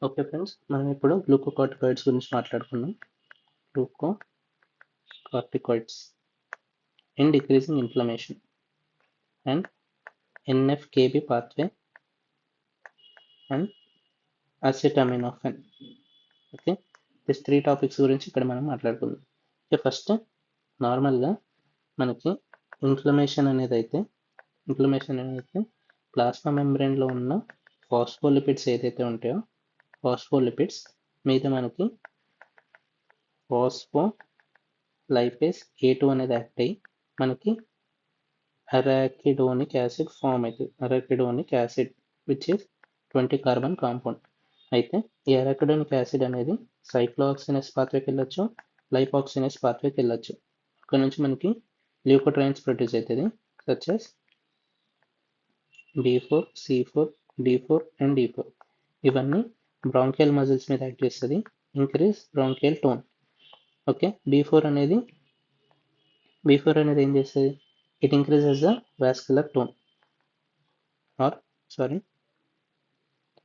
Okay friends, మనం ఇప్పుడు glucocorticoids గురించి మాట్లాడుకుందాం. Glucocorticoids in decreasing inflammation and NFKB pathway and acetaminophen. Okay, this 3 topics గురించి ఇక్కడ మనం మాట్లాడుకుందాం. ఓకే, ఫస్ట్ నార్మల్గా మనకి ఇన్ఫ్లమేషన్ అనేది అయితే ప్లాస్మా మెంబ్రెయిన్లో ఉన్న ఫాస్ఫోలిపిడ్స్ ఏదైతే ఉంటాయో ఫాస్ఫోలిపిడ్స్ మీద మనకి ఫాస్ఫోలైపేస్ A2 అనేది యాక్ట్ అయ్యి మనకి అరాకిడోనిక్ యాసిడ్ ఫామ్ అవుతుంది. Arachidonic acid which is 20 carbon compound. అయితే ఈ అరాకిడోనిక్ యాసిడ్ అనేది సైక్లోఆక్సినస్ పాత్వేకి వెళ్ళొచ్చు, లైపాక్సినస్ పాత్వేకి వెళ్ళొచ్చు. ఇక్కడ నుంచి మనకి ల్యూకోట్రైన్స్ ప్రొడ్యూస్ అవుతుంది, such as B4, C4, D4 and D4. ఇవన్నీ బ్రాంకియల్ మజిల్స్ మీద యాక్ట్ చేస్తుంది, increase bronchial tone. Okay, B4 అనేది ఏం చేస్తుంది? It increases the vascular tone.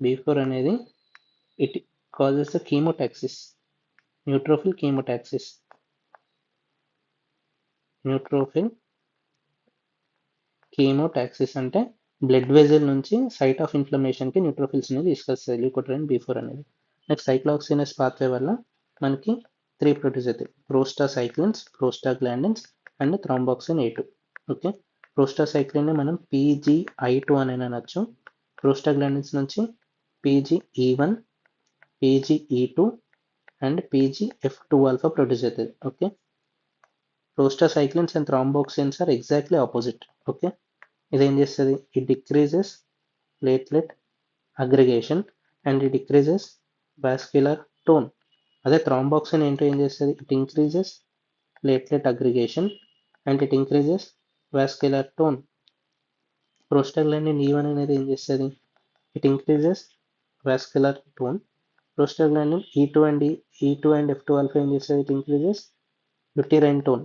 B4 అనేది ఇట్ కాజెస్ ద కీమోటాక్సిస్, న్యూట్రోఫిల్ కీమోటాక్సిస్ అంటే బ్లడ్ వెజల్ నుంచి సైట్ ఆఫ్ ఇన్ఫ్లమేషన్ కి న్యూట్రోఫిల్స్ ని తీసుకొస్తుంది ల్యూకోట్రైన్ B4 అనేది. నెక్స్ట్ సైక్లోఆక్సినస్ పాత్వే వల్ల మనకి 3 ప్రొడ్యూస్ అవుతాయి: prostacyclins, prostaglandins and thromboxane A2. Okay, prostacyclin మనం PGI2 అని అనొచ్చు. ప్రోస్టాగ్లాండిన్స్ నుంచి PGE1, PGE2 and PGF2 alpha produce అవుతుంది. Okay, prostacyclins and thromboxanes are exactly opposite. Okay, ఇదేం చేస్తుంది? It decreases platelet aggregation and it decreases vascular tone. అదే thromboxane ఏంటో ఏం చేస్తుంది? It increases platelet aggregation and it increases vascular tone. Prostaglandin E1 అనేది ఏం చేస్తుంది? It increases vascular tone. Prostaglandin E2 and F2 alpha ఏం చేస్తుంది? It increases uterine tone.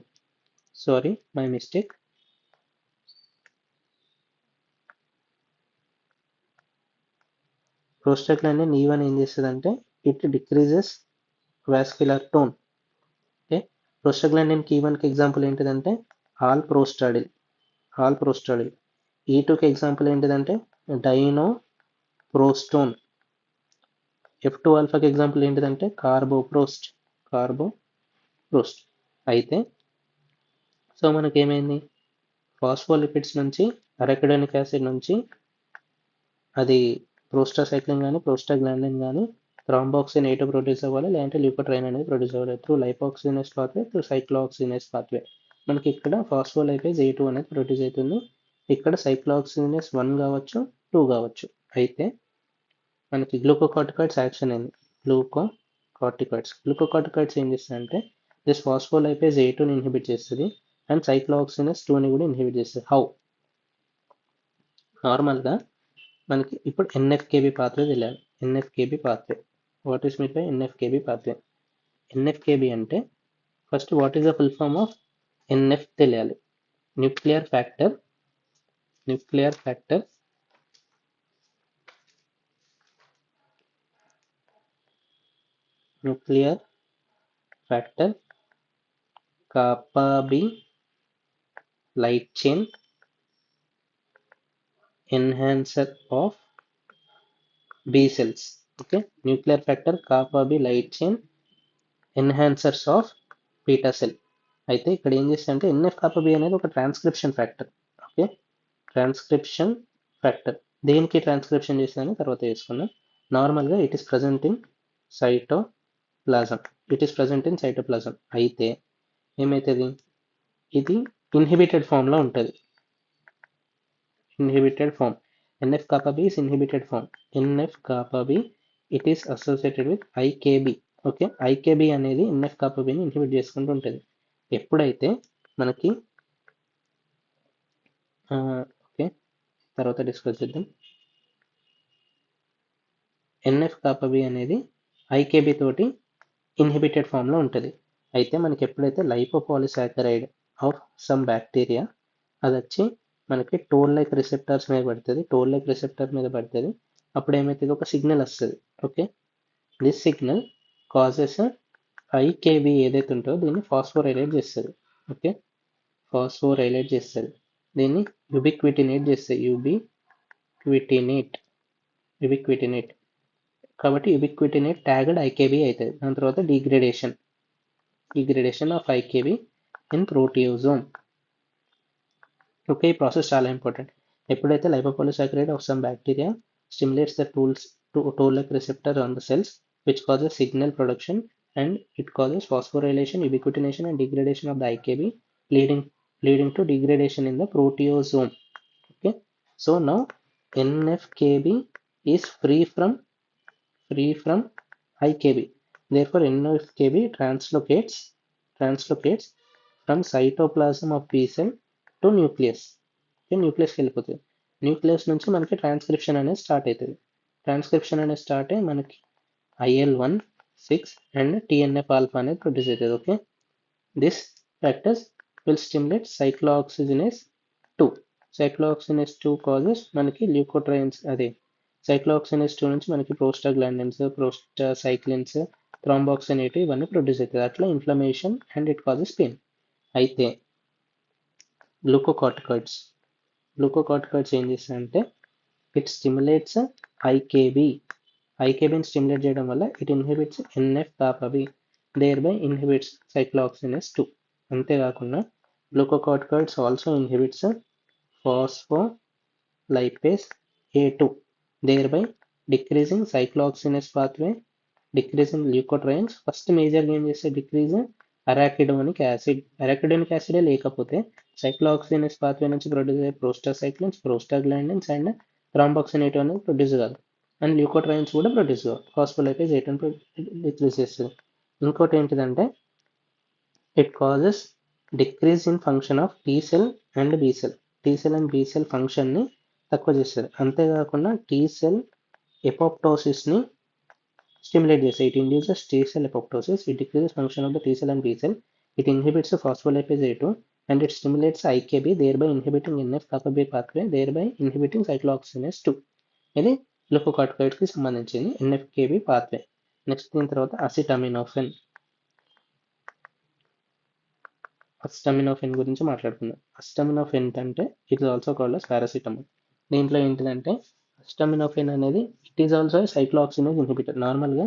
Sorry, my mistake. Prostaglandin E1 ఏం చేస్తుంది అంటే it decreases vascular tone. Okay, prostaglandin E1 కి example ఏంటిదంటే ఆల్ ప్రోస్టాడిల్. E2 కి ఎగ్జాంపుల్ ఏంటిదంటే డైనోప్రోస్టోన్. F2 ఆల్ఫాకి ఎగ్జాంపుల్ ఏంటిదంటే కార్బోప్రోస్ట్. అయితే సో మనకేమైంది? ఫాస్ఫోలిపిడ్స్ నుంచి అరాకిడోనిక్ యాసిడ్ నుంచి అది ప్రోస్టాసైక్లిన్ కానీ ప్రోస్టాగ్లాండిన్ కానీ థ్రాంబాక్సిన్ A2 ప్రొడ్యూస్ అవ్వాలి, లేదంటే ల్యూకోట్రైన్ అనేది ప్రొడ్యూస్ అవ్వాలి త్రూ లైపాక్సినస్ పాత్వే, త్రూ సైక్లోఆక్సినస్ పాత్వే. మనకి ఇక్కడ ఫాస్ఫోలైపేజ్ A2 అనేది ప్రొడ్యూస్ అవుతుంది. ఇక్కడ సైక్లోఆక్సినస్ 1 కావచ్చు, 2 కావచ్చు. అయితే మనకి గ్లూకోకార్టికాయిడ్స్ యాక్షన్ అయింది. గ్లూకోకార్టికాయిడ్స్ ఏం చేస్తాయంటే దిస్ ఫాస్ఫోలైపేజ్ A2ని ఇన్హిబిట్ చేస్తుంది అండ్ సైక్లోఆక్సినస్ 2ని కూడా ఇన్హిబిట్ చేస్తుంది. హౌ? నార్మల్గా మనకి ఇప్పుడు NF-kB పాత్వే తెలియాలి. NF-kB pathway, what is mean by NF-kB pathway? NF-kB అంటే first what is the full form of NF తెలియాలి. Nuclear factor kappa B light chain enhancer of B cells. Okay, nuclear factor kappa B light chain enhancers of beta cell. అయితే ఇక్కడ ఏం చేస్తాయంటే NF-kappa B అనేది ఒక transcription factor. Okay, transcription factor దేనికి transcription చేస్తుందని తర్వాత చేసుకుందాం. నార్మల్గా it is present in cytoplasm. అయితే ఏమవుతుంది? ఇది ఇన్హిబిటెడ్ ఫామ్లో ఉంటుంది. NF-kappa B is inhibited form. NF-kappa B, it is associated with IKB. Okay, IKB అనేది NF-kappa Bని ఇన్హిబిట్ చేసుకుంటూ ఉంటుంది. ఎప్పుడైతే మనకి ఓకే తర్వాత డిస్కస్ చేద్దాం. NF-kappa B అనేది IKB తోటి ఇన్హిబిటెడ్ ఫామ్లో ఉంటుంది. అయితే మనకి ఎప్పుడైతే లైపోపాలిసాకరైడ్ ఆఫ్ సమ్ బ్యాక్టీరియా అది వచ్చి మనకి టోల్ లైక్ రిసెప్టార్స్ మీద పడుతుంది, అప్పుడు ఏమవుతుంది? ఒక సిగ్నల్ వస్తుంది. ఓకే, దిస్ సిగ్నల్ కాజెస్ ఐకేబి ఏదైతే ఉంటుందో దీన్ని ఫాస్ఫోరైలేట్ చేస్తుంది. ఓకే, ఫాస్ఫోరైలేట్ చేస్తుంది, దీన్ని యుబిక్విటినేట్ చేస్తుంది. యుబిక్విటినేట్ కాబట్టి యుబిక్విటినేట్ ట్యాగ్డ్ ఐకేబి అవుతుంది. దాని తర్వాత degradation of IKB in proteasome. Okay, ఈ ప్రాసెస్ చాలా ఇంపార్టెంట్. ఎప్పుడైతే lipopolysaccharide of some bacteria stimulates the toll-like receptor on the cells, which causes signal production, and it causes phosphorylation, ubiquitination, and degradation of the IKB, leading to degradation in the proteasome. Okay, so now NFKB is free from IKB. Therefore, NFKB translocates from cytoplasm of B cell to nucleus. Okay, nucleus కి వెళ్ళిపోతుంది. Nucleus నుంచి మనకి transcription అనేది start అవుతుంది. Transcription అనేది start అయ్యి మనకి IL-1, 6 and TNF alpha అనేది ప్రొడ్యూస్ అవుతుంది. Okay, this factors will stimulate cyclooxygenase 2. Cyclooxygenase 2 causes మనకి ల్యూకోట్రైన్స్, అదే సైక్లోఆక్సిజనేస్ 2 నుంచి మనకి ప్రోస్టాగ్లాండిన్స్, ప్రోస్టాసైక్లిన్స్, థ్రాంబాక్సిన్ అనేటివి ఇవన్నీ ప్రొడ్యూస్ అవుతుంది. అట్లా inflammation and it causes pain. అయితే గ్లూకోకార్టికాయిడ్స్ ఏం చేస్తాయంటే ఇట్ స్టిమ్యులేట్స్ ఐకేబీని స్టిమ్యులేట్ చేయడం వల్ల it inhibits NF-kappa-B, thereby inhibits cyclooxygenase 2. అంతేకాకుండా glucocorticoids also inhibits phospholipase A2, thereby decreasing cyclooxygenase pathway, decreasing leukotrienes. First మేజర్గా ఏం చేస్తే డిక్రీజ్ అరాకిడోనిక్ యాసిడ్ లేకపోతే సైక్లోఆక్సిజనేస్ పాత్వే నుంచి ప్రొడ్యూస్ అయ్యే ప్రోస్టాసైక్లిన్స్, ప్రోస్టాగ్లాండిన్స్ అండ్ థ్రాంబాక్సినేటివ్ అనేది ప్రొడ్యూస్ కాదు, అండ్ ల్యూకోట్రైన్స్ కూడా ప్రొడ్యూస్ కాదు. ఫాస్ఫోలైపేజ్ A2 డిక్రీజ్ చేస్తుంది. ఇంకోటి ఏంటిదంటే it causes decrease in function of T cell and B cell. T cell and B cell ఫంక్షన్ని తక్కువ చేస్తుంది. అంతేకాకుండా T cell ఎపోప్టోసిస్ని స్టిమ్యులేట్ చేస్తాయి. It induces T cell apoptosis, it decreases function of the T cell and B cell, it inhibits the phospholipase A2 and it stimulates IKB, thereby inhibiting NF-kappa-B pathway, thereby inhibiting cyclooxygenase 2. ఇది గ్లూకోకార్టికాయిడ్స్కి సంబంధించింది NF-kB pathway. Next దీని తర్వాత acetaminophen గురించి మాట్లాడుకుందాం. Acetaminophen అంటే it is also called as paracetamol. దీంట్లో ఏంటిదంటే acetaminophen అనేది ఇట్ ఈస్ ఆల్సో సైక్లోఆక్సిజనేస్ ఇన్హిబిటర్. నార్మల్గా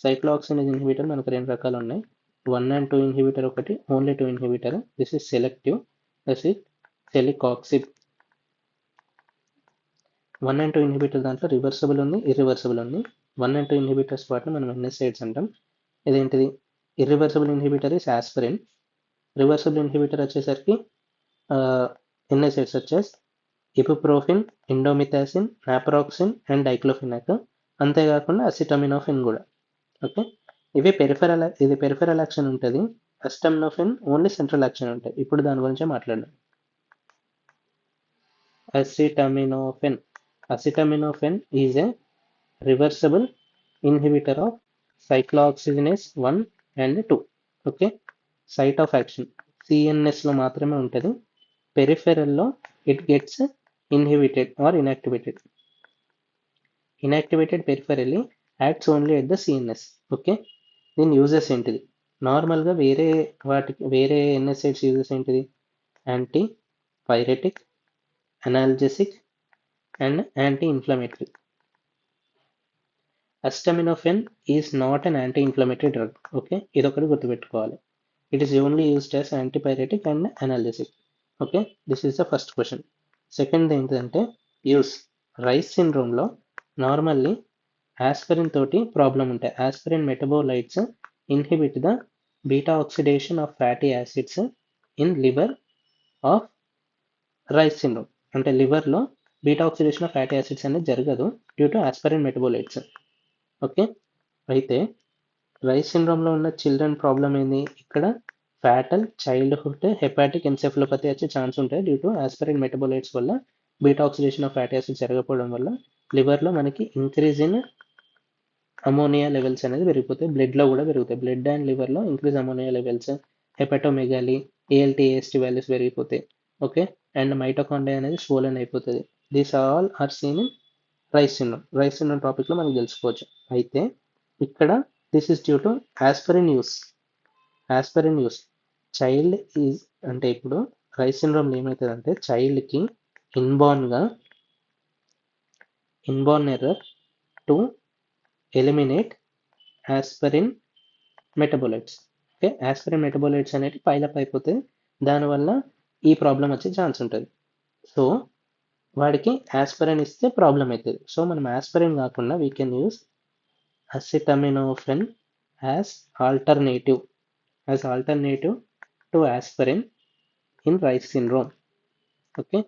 సైక్లోఆక్సిజనేస్ ఇన్హిబిటర్ మనకు 2 రకాలు ఉన్నాయి. 1 and 2 ఇన్హిబిటర్ ఒకటి, only 2 inhibitor. This is selective, this is celecoxib. 1 and 2 inhibitor దాంట్లో రివర్సబుల్ ఉంది, ఇర్రివర్సబుల్ ఉంది. 1 and 2 ఇన్హిబిటర్స్ వాటిని మనం NSAIDs అంటాం. ఇదేంటిది irreversible inhibitor is aspirin. Reversible inhibitor వచ్చేసరికి NSAIDs వచ్చేసి ibuprofen, indomethacin, naproxen and diclofenac. అంతేకాకుండా అసిటమినోఫెన్ కూడా. ఓకే, ఇది పెరిఫెరల్ యాక్షన్ ఉంటుంది. అసిటమినోఫెన్ ఓన్లీ సెంట్రల్ యాక్షన్ ఉంటుంది. ఇప్పుడు దాని గురించే మాట్లాడదాం. Acetaminophen is a reversible inhibitor of cyclooxygenase 1 and 2. Okay, site of action CNSలో మాత్రమే ఉంటుంది. పెరిఫెరల్లో it gets inhibited or inactivated. Inactivated peripherally acts only at the CNS. Okay, దీని యూజెస్ ఏంటిది? నార్మల్గా వేరే NSAIDs యూజెస్ ఏంటిది? Antipyretic, analgesic and anti inflammatory. Acetaminophen is not an anti inflammatory drug. Okay, ఇదొకటి గుర్తుపెట్టుకోవాలి. It is only used as antipyretic and analgesic. Okay, this is the first question. Second ఏంటంటే యూస్ Reye's సిండ్రోమ్లో normally aspirin తోటి problem ఉంటాయి. Aspirin metabolites inhibit the beta oxidation of fatty acids in liver of Reye's syndrome. అంటే లివర్లో beta oxidation of fatty acids అనేది జరగదు due to aspirin metabolites. Okay, అయితే రైస్ సిండ్రోమ్లో ఉన్న చిల్డ్రన్ ప్రాబ్లం ఏంది? ఇక్కడ ఫ్యాటల్ చైల్డ్హుడ్ హెపాటిక్ ఎన్సెఫలోపతి వచ్చే ఛాన్స్ ఉంటాయి డ్యూ టు ఆస్పిరిన్ మెటబోలైట్స్ వల్ల beta oxidation of fatty acids జరగకపోవడం వల్ల లివర్లో మనకి ఇంక్రీజ్ ఇన్ అమోనియా లెవెల్స్ అనేది పెరిగిపోతాయి. బ్లడ్లో కూడా పెరుగుతాయి. బ్లడ్ అండ్ లివర్లో increase ammonia levels, hepatomegaly, ALT, AST values పెరిగిపోతాయి. ఓకే, అండ్ మైటోకాండ్రియా అనేది స్వోలెన్ అయిపోతుంది. These all are seen in Reye's syndrome. Reye's syndrome టాపిక్లో మనకు తెలుసుకోవచ్చు. అయితే ఇక్కడ this is due to aspirin use child is అంటే ఇప్పుడు రైస్ సిండ్రోమ్ ఏమవుతుందంటే చైల్డ్కి ఇన్బార్న్గా inborn error to eliminate aspirin metabolites. Okay, aspirin metabolites అనేవి పైలప్ అయిపోతాయి, దానివల్ల ఈ ప్రాబ్లం వచ్చే ఛాన్స్ ఉంటుంది. సో వాడికి ఆస్పిరిన్ ఇస్తే ప్రాబ్లం అవుతుంది. సో మనం ఆస్పిరిన్ కాకుండా we can use acetaminophen as alternative to aspirin in Reye's syndrome. Okay,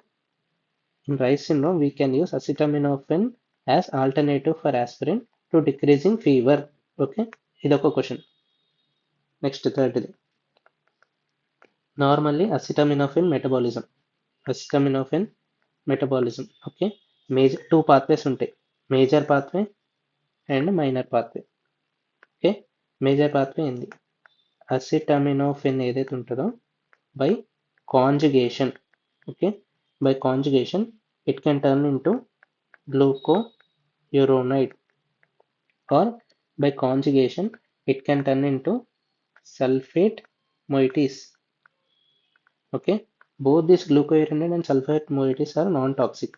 in Reye's syndrome we can use acetaminophen as alternative for aspirin to decreasing fever. Okay, idokka question. Next, third, normally acetaminophen metabolism. Okay, major two pathways ఉంటాయి, major pathway and minor pathway. Okay, major pathway ఏంది, acetaminophen ఏదైతే ఉంటుందో by conjugation. Okay, by conjugation it can turn into glucuronide or by conjugation it can turn into sulphate moieties. Okay, both this glucuronide and sulfate moieties are non-toxic.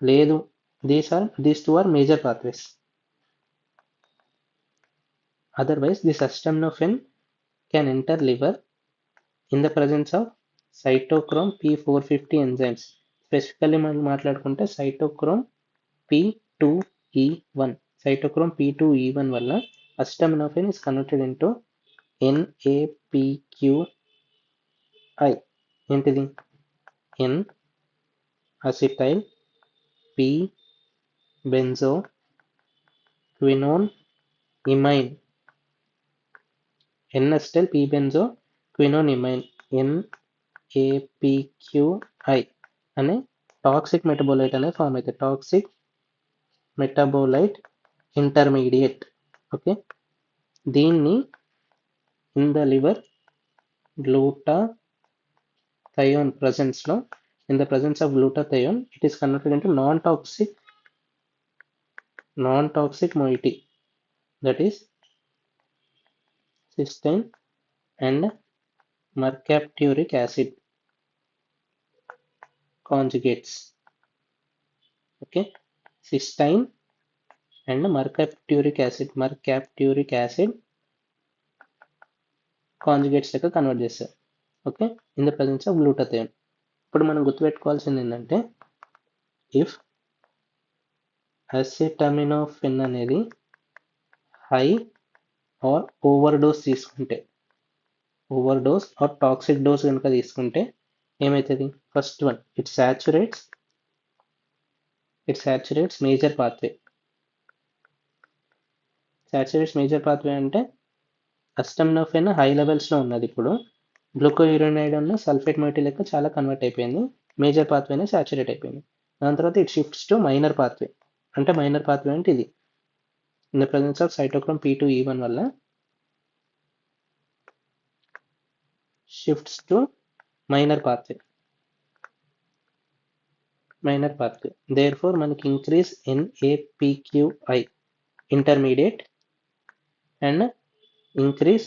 లేదు, these two are major pathways. Otherwise, this acetaminophen can enter liver in the presence of cytochrome P450 enzymes. Specifically మనం మాట్లాడుకుంటే cytochrome P2E1. Cytochrome P2E1 వల్ల acetaminophen is converted into NAPQI. ఏంటిది, N acetyl P benzoquinone imine, N-acetyl P-benzoquinone imine, NAPQI అనే toxic metabolite అనేది form అవుతుంది, toxic metabolite intermediate. Okay, దీన్ని in the liver glutathione presence in the presence of glutathione it is converted into non-toxic moiety, that is cysteine and mercapturic acid conjugates. Okay, cysteine and mercapturic acid conjugates లెక్క convert చేస్తారు. Okay, in the presence of glutathione. ఇప్పుడు మనం గుర్తుపెట్టుకోవాల్సింది ఏంటంటే if acetaminophen అనేది high or overdose తీసుకుంటే, overdose or toxic dose కనుక తీసుకుంటే ఏమవుతుంది, first one it saturates major pathway. Saturates major pathway అంటే అసిటమినోఫెన్ హై లెవెల్స్లో ఉన్నది, ఇప్పుడు గ్లూకోయురోనైడ్ ఉన్న సల్ఫేట్ మొయిటీ లెక్క చాలా కన్వర్ట్ అయిపోయింది, మేజర్ పాత్వేనే సాచురేట్ అయిపోయింది. దాని తర్వాత it shifts to minor pathway. అంటే మైనర్ పాత్వే అంటే ఇది in the presence of cytochrome P2E1 వల్ల shifts to minor pathway. Therefore మనకి increase NAPQI intermediate and increase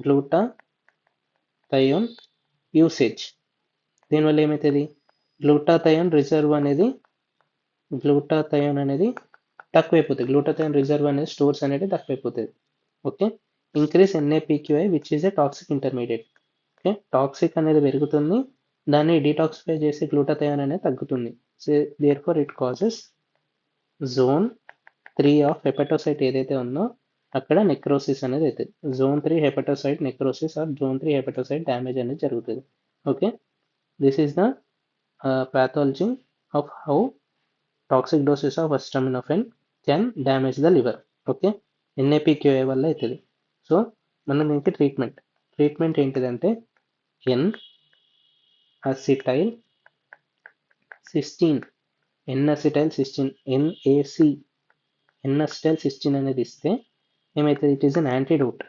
glutathione usage. దీనివల్ల ఏమవుతుంది, గ్లూటాథయోన్ అనేది తక్కువైపోతుంది, గ్లూటాథయోన్ రిజర్వ్ అనేది స్టోర్స్ అనేది తక్కువైపోతుంది. Okay, increase NAPQI which is a toxic intermediate. Okay, toxic అనేది పెరుగుతుంది, దాన్ని డీటాక్సిఫై చేసి గ్లూటాథయోన్ అనేది తగ్గుతుంది. So therefore it causes zone 3 of hepatocyte ఏదైతే ఉందో అక్కడ నెక్రోసిస్ అనేది అవుతుంది. Zone 3 hepatocyte necrosis or zone 3 hepatocyte damage అనేది జరుగుతుంది. Okay, this is the pathology of how toxic doses of acetaminophen can damage the liver. Okay, NAPQI వల్ల అవుతుంది. So మనం దీనికి ట్రీట్మెంట్ ఏంటిదంటే N-acetyl cysteine N-acetyl cysteine అనేది ఇస్తే ఏమవుతుంది, it is an antidote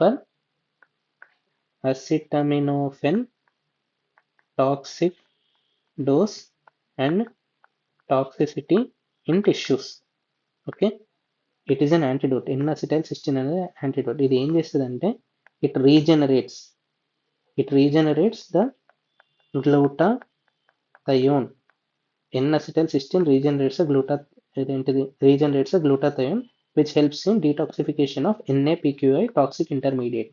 for acetaminophen toxic dose and toxicity in tissues. Okay, it is an antidote. N-acetylcysteine అనేది antidote. ఇది ఏం చేస్తుందంటే it regenerates the glutathione. N-acetylcysteine regenerates the glutathione which helps in detoxification of NaPQI toxic intermediate.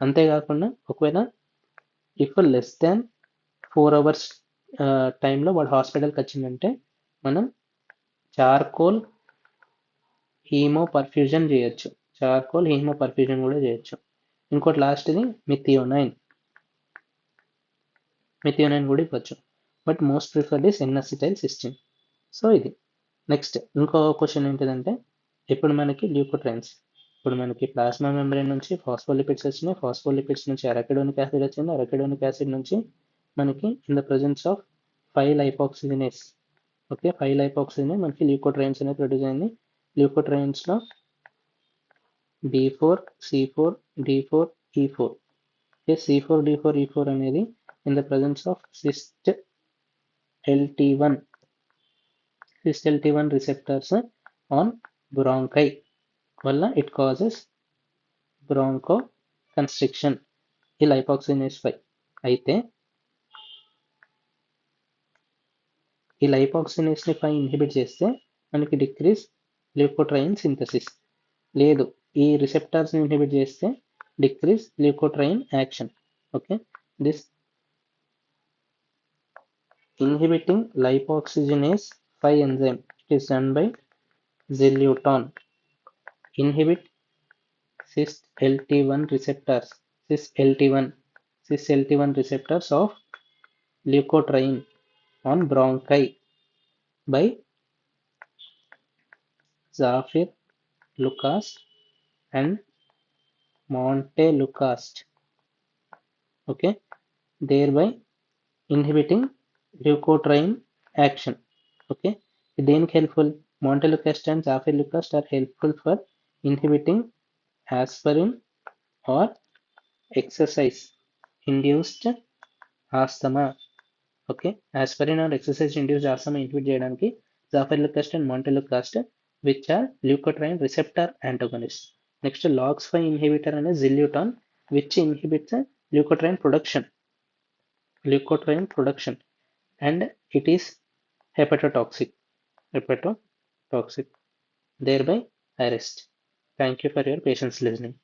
అంతేకాకుండా ఒకవేళ if less than 4 hours టైంలో వాడు హాస్పిటల్కి వచ్చిందంటే మనం చార్కోల్ హీమో పర్ఫ్యూజన్ కూడా చేయొచ్చు. ఇంకోటి లాస్ట్ది మిథియోనైన్ కూడా ఇవ్వచ్చు. But most preferred is N-acetylcysteine. So ఇది. నెక్స్ట్ ఇంకో క్వశ్చన్ ఏంటిదంటే ఇప్పుడు మనకి ల్యూకోట్రైన్స్, ఇప్పుడు మనకి ప్లాస్మా మెంబ్రేన్ నుంచి ఫాస్ఫోలిపిడ్స్ వచ్చినాయి, ఫాస్ఫోలిపిడ్స్ నుంచి అరకిడోనిక్ యాసిడ్ వచ్చింది, అరకిడోనిక్ యాసిడ్ నుంచి మనకి in the presence of 5-lipoxygenase. Okay, 5-lipoxygenase మనకి ల్యూకోట్రైన్స్ అనేది ప్రొడ్యూస్ అయింది. ల్యూకోట్రైన్స్లో B4, C4, D4, E4. Okay, C4, D4, E4 అనేది in the presence of cis-LT1 receptors on bronchi వల్ల ఇట్ కాజెస్ బ్రాంకో కన్స్ట్రిక్షన్ ఈ లైపాక్సినేస్ 5. అయితే ఈ లైపాక్సినేస్ని 5 ఇన్హిబిట్ చేస్తే మనకి డిక్రీజ్ ల్యూకోట్రైన్ సింథసిస్. లేదు, ఈ రిసెప్టార్స్ని ఇన్హిబిట్ చేస్తే decrease leukotriene action. Okay, this inhibiting lipoxygenase 5 enzyme, it is done by Xileuton. Inhibit cis-LT1 receptors of leukotriene on bronchi by Zafir Lucas and Montelukast. Okay, thereby inhibiting leukotriene action. Okay, దేనికి helpful? Montelukast and Zafir Lucas are helpful for inhibiting aspirin or exercise induced asthma. Okay, aspirin or exercise induced asthma inhibit చేయడానికి Zafir Lucas and Montelukast which are leukotriene receptor antagonists. Next LOX5 inhibitor అనే Xileuton which inhibits leukotriene production and it is hepatotoxic, thereby arrest. Thank you for your patience listening.